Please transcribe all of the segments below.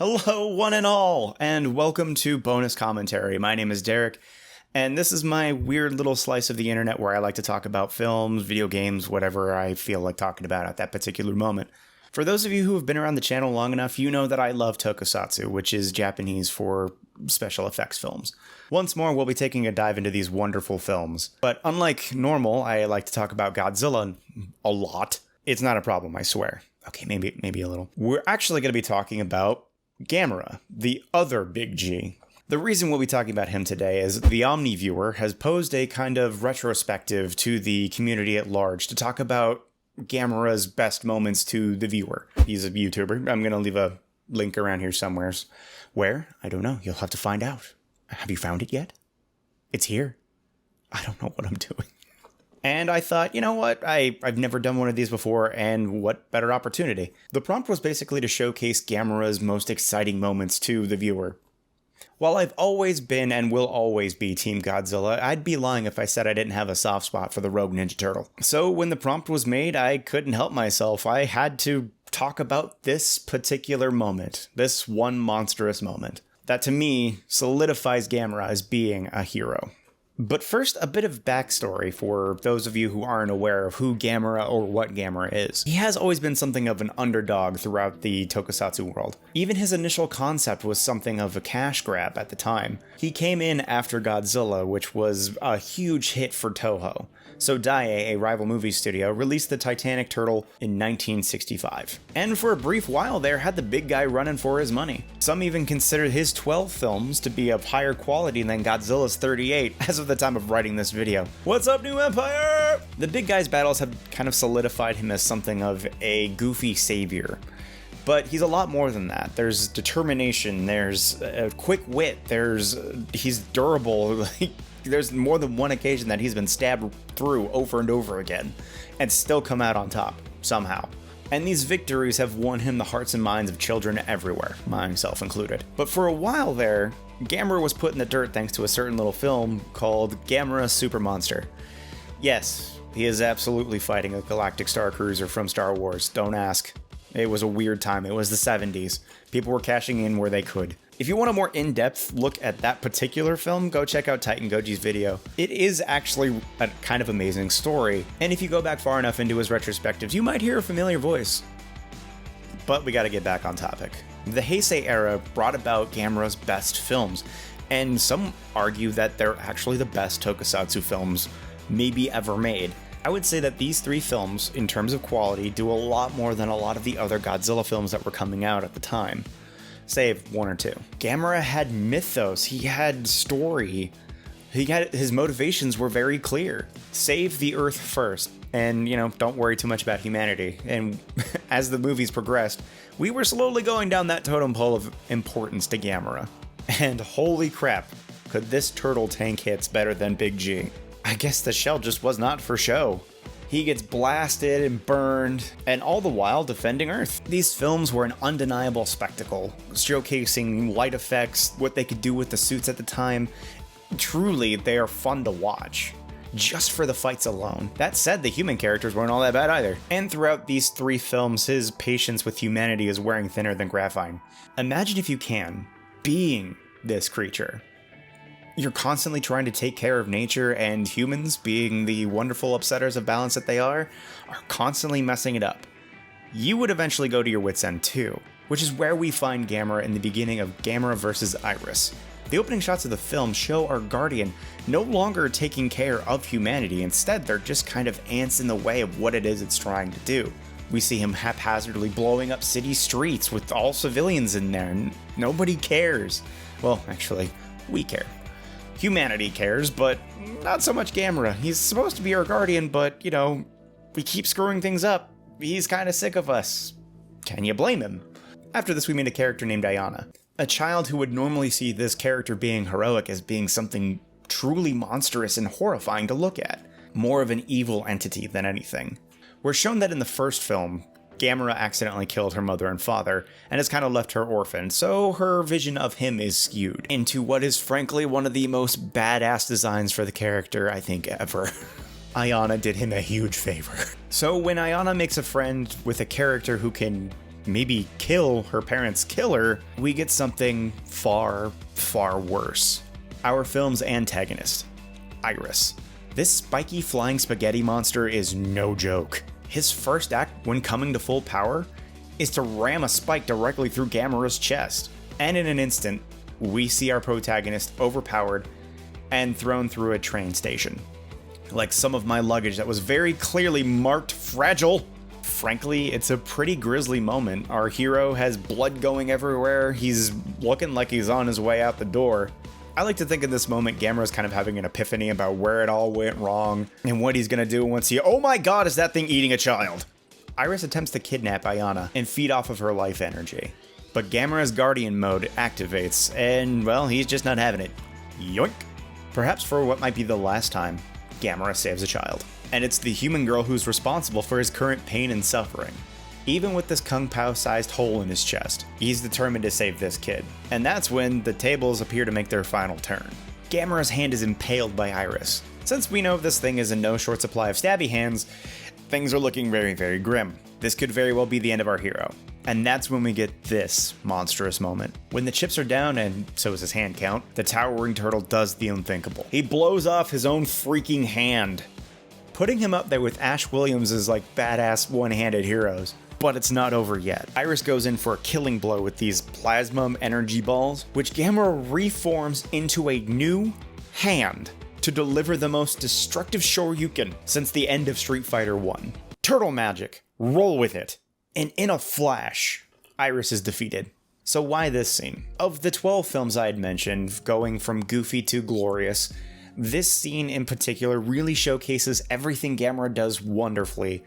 Hello, one and all, and welcome to Bonus Commentary. My name is Derek, and this is my weird little slice of the internet where I like to talk about films, video games, whatever I feel like talking about at that particular moment. For those of you who have been around the channel long enough, you know that I love tokusatsu, which is Japanese for special effects films. Once more, we'll be taking a dive into these wonderful films. But unlike normal, I like to talk about Godzilla a lot. It's not a problem, I swear. Okay, maybe a little. We're actually going to be talking about Gamera, the other Big G. The reason we'll be talking about him today is the OmniViewer has posed a kind of retrospective to the community at large to talk about Gamera's best moments to the viewer. He's a YouTuber. I'm going to leave a link around here somewhere. Where? I don't know. You'll have to find out. Have you found it yet? It's here. I don't know what I'm doing. And I thought, you know what, I've never done one of these before, and what better opportunity? The prompt was basically to showcase Gamera's most exciting moments to the viewer. While I've always been and will always be Team Godzilla, I'd be lying if I said I didn't have a soft spot for the Rogue Ninja Turtle. So when the prompt was made, I couldn't help myself. I had to talk about this particular moment, this one monstrous moment, that to me solidifies Gamera as being a hero. But first, a bit of backstory for those of you who aren't aware of who Gamera or what Gamera is. He has always been something of an underdog throughout the tokusatsu world. Even his initial concept was something of a cash grab at the time. He came in after Godzilla, which was a huge hit for Toho. So Daiei, a rival movie studio, released the Titanic Turtle in 1965. And for a brief while there, had the big guy running for his money. Some even consider his 12 films to be of higher quality than Godzilla's 38, as of the time of writing this video. What's up, New Empire? The big guy's battles have kind of solidified him as something of a goofy savior. But he's a lot more than that. There's determination, there's a quick wit, he's durable. There's more than one occasion that he's been stabbed through over and over again and still come out on top, somehow. And these victories have won him the hearts and minds of children everywhere, myself included. But for a while there, Gamera was put in the dirt thanks to a certain little film called Gamera Super Monster. Yes, he is absolutely fighting a galactic star cruiser from Star Wars, don't ask. It was a weird time, it was the 70s. People were cashing in where they could. If you want a more in-depth look at that particular film, go check out Titan Goji's video. It is actually a kind of amazing story, and if you go back far enough into his retrospectives, you might hear a familiar voice. But we gotta get back on topic. The Heisei era brought about Gamera's best films, and some argue that they're actually the best tokusatsu films maybe ever made. I would say that these three films, in terms of quality, do a lot more than a lot of the other Godzilla films that were coming out at the time. Save one or two. Gamera had mythos, he had story, his motivations were very clear. Save the Earth first, and, don't worry too much about humanity. And as the movies progressed, we were slowly going down that totem pole of importance to Gamera. And holy crap, could this turtle tank hits better than Big G. I guess the shell just was not for show. He gets blasted and burned, and all the while defending Earth. These films were an undeniable spectacle, showcasing light effects, what they could do with the suits at the time. Truly, they are fun to watch, just for the fights alone. That said, the human characters weren't all that bad either. And throughout these three films, his patience with humanity is wearing thinner than graphite. Imagine, if you can, being this creature. You're constantly trying to take care of nature, and humans, being the wonderful upsetters of balance that they are constantly messing it up. You would eventually go to your wit's end too, which is where we find Gamera in the beginning of Gamera vs. Iris. The opening shots of the film show our guardian no longer taking care of humanity, instead they're just kind of ants in the way of what it is it's trying to do. We see him haphazardly blowing up city streets with all civilians in there, and nobody cares. Well, actually, we care. Humanity cares, but not so much Gamera. He's supposed to be our guardian, but, we keep screwing things up. He's kind of sick of us. Can you blame him? After this, we meet a character named Ayana, a child who would normally see this character being heroic as being something truly monstrous and horrifying to look at. More of an evil entity than anything. We're shown that in the first film, Gamera accidentally killed her mother and father, and has kind of left her orphaned, so her vision of him is skewed into what is frankly one of the most badass designs for the character I think ever. Ayana did him a huge favor. So when Ayana makes a friend with a character who can maybe kill her parents' killer, we get something far, far worse. Our film's antagonist, Iris. This spiky flying spaghetti monster is no joke. His first act when coming to full power is to ram a spike directly through Gamera's chest. And in an instant, we see our protagonist overpowered and thrown through a train station. Like some of my luggage that was very clearly marked fragile. Frankly, it's a pretty grisly moment. Our hero has blood going everywhere. He's looking like he's on his way out the door. I like to think in this moment, Gamera's kind of having an epiphany about where it all went wrong and what he's gonna do once he— oh my god, is that thing eating a child? Iris attempts to kidnap Ayana and feed off of her life energy. But Gamera's guardian mode activates, and well, he's just not having it. Yoink! Perhaps for what might be the last time, Gamera saves a child. And it's the human girl who's responsible for his current pain and suffering. Even with this Kung Pao-sized hole in his chest, he's determined to save this kid. And that's when the tables appear to make their final turn. Gamera's hand is impaled by Iris. Since we know this thing is in no short supply of stabby hands, things are looking very, very grim. This could very well be the end of our hero. And that's when we get this monstrous moment. When the chips are down, and so is his hand count, the towering turtle does the unthinkable. He blows off his own freaking hand, putting him up there with Ash Williams' like badass one-handed heroes. But it's not over yet. Iris goes in for a killing blow with these plasma energy balls, which Gamera reforms into a new hand to deliver the most destructive Shoryuken since the end of Street Fighter 1. Turtle magic. Roll with it. And in a flash, Iris is defeated. So why this scene? Of the 12 films I had mentioned, going from goofy to glorious, this scene in particular really showcases everything Gamera does wonderfully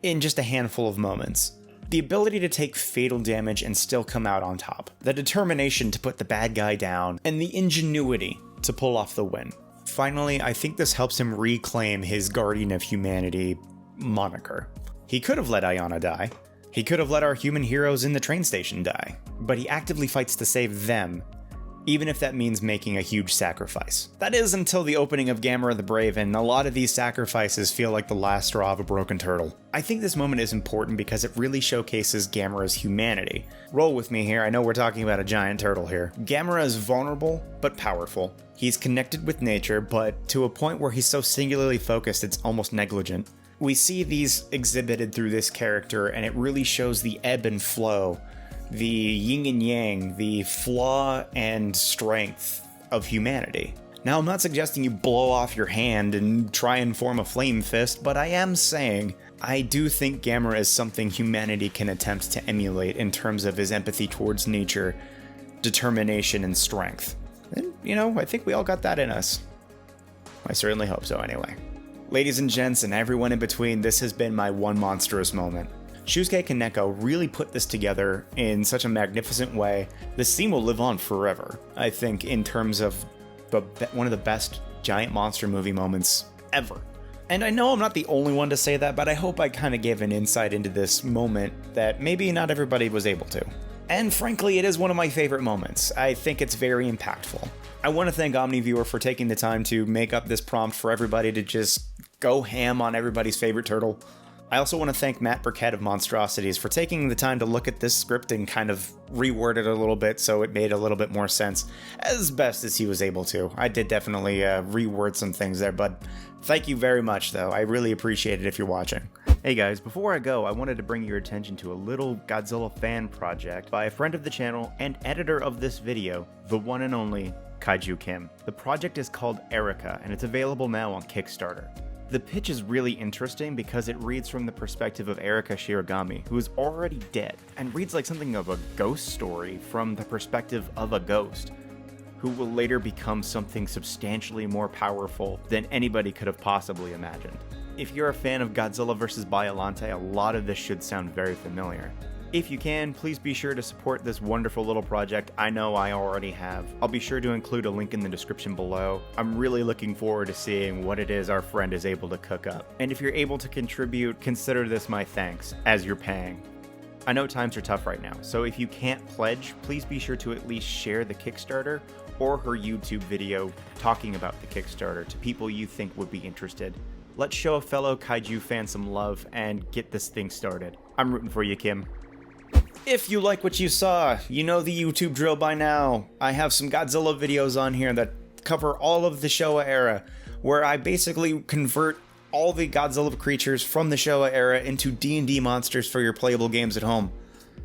in just a handful of moments. The ability to take fatal damage and still come out on top, the determination to put the bad guy down, and the ingenuity to pull off the win. Finally, I think this helps him reclaim his Guardian of Humanity moniker. He could have let Ayana die. He could have let our human heroes in the train station die. But he actively fights to save them, even if that means making a huge sacrifice. That is until the opening of Gamera the Brave, and a lot of these sacrifices feel like the last straw of a broken turtle. I think this moment is important because it really showcases Gamera's humanity. Roll with me here, I know we're talking about a giant turtle here. Gamera is vulnerable, but powerful. He's connected with nature, but to a point where he's so singularly focused it's almost negligent. We see these exhibited through this character, and it really shows the ebb and flow, the yin and yang, the flaw and strength of humanity. Now, I'm not suggesting you blow off your hand and try and form a flame fist, but I am saying I do think Gamera is something humanity can attempt to emulate in terms of his empathy towards nature, determination, and strength. And, I think we all got that in us. I certainly hope so anyway. Ladies and gents, and everyone in between, this has been my one monstrous moment. Shusuke Kaneko really put this together in such a magnificent way. This scene will live on forever, I think, in terms of one of the best giant monster movie moments ever. And I know I'm not the only one to say that, but I hope I kind of gave an insight into this moment that maybe not everybody was able to. And frankly, it is one of my favorite moments. I think it's very impactful. I want to thank OmniViewer for taking the time to make up this prompt for everybody to just go ham on everybody's favorite turtle. I also want to thank Matt Burkett of Monstrosities for taking the time to look at this script and kind of reword it a little bit so it made a little bit more sense, as best as he was able to. I did definitely reword some things there, but thank you very much, though. I really appreciate it if you're watching. Hey guys, before I go, I wanted to bring your attention to a little Godzilla fan project by a friend of the channel and editor of this video, the one and only Kaiju Kim. The project is called Erica, and it's available now on Kickstarter. The pitch is really interesting because it reads from the perspective of Erika Shirogami, who is already dead, and reads like something of a ghost story from the perspective of a ghost, who will later become something substantially more powerful than anybody could have possibly imagined. If you're a fan of Godzilla vs. Biollante, a lot of this should sound very familiar. If you can, please be sure to support this wonderful little project. I know I already have. I'll be sure to include a link in the description below. I'm really looking forward to seeing what it is our friend is able to cook up. And if you're able to contribute, consider this my thanks, as you're paying. I know times are tough right now, so if you can't pledge, please be sure to at least share the Kickstarter or her YouTube video talking about the Kickstarter to people you think would be interested. Let's show a fellow Kaiju fan some love and get this thing started. I'm rooting for you, Kim. If you like what you saw, you know the YouTube drill by now. I have some Godzilla videos on here that cover all of the Showa era, where I basically convert all the Godzilla creatures from the Showa era into D&D monsters for your playable games at home.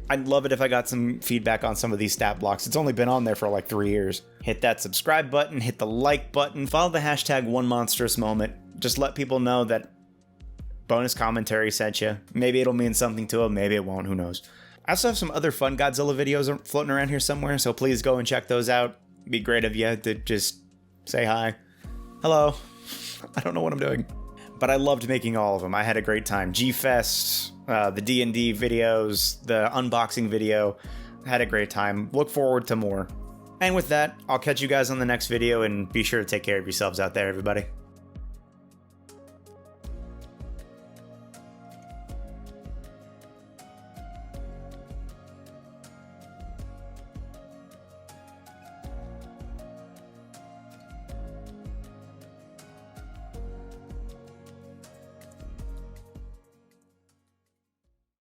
I'd love it if I got some feedback on some of these stat blocks. It's only been on there for like 3 years. Hit that subscribe button, hit the like button, follow the hashtag OneMonstrousMoment. Just let people know that Bonus Commentary sent you. Maybe it'll mean something to them, maybe it won't, who knows. I also have some other fun Godzilla videos floating around here somewhere, so please go and check those out. It'd be great of you to just say hi. Hello. I don't know what I'm doing. But I loved making all of them. I had a great time. G-Fest, the D&D videos, the unboxing video. Had a great time. Look forward to more. And with that, I'll catch you guys on the next video, and be sure to take care of yourselves out there, everybody.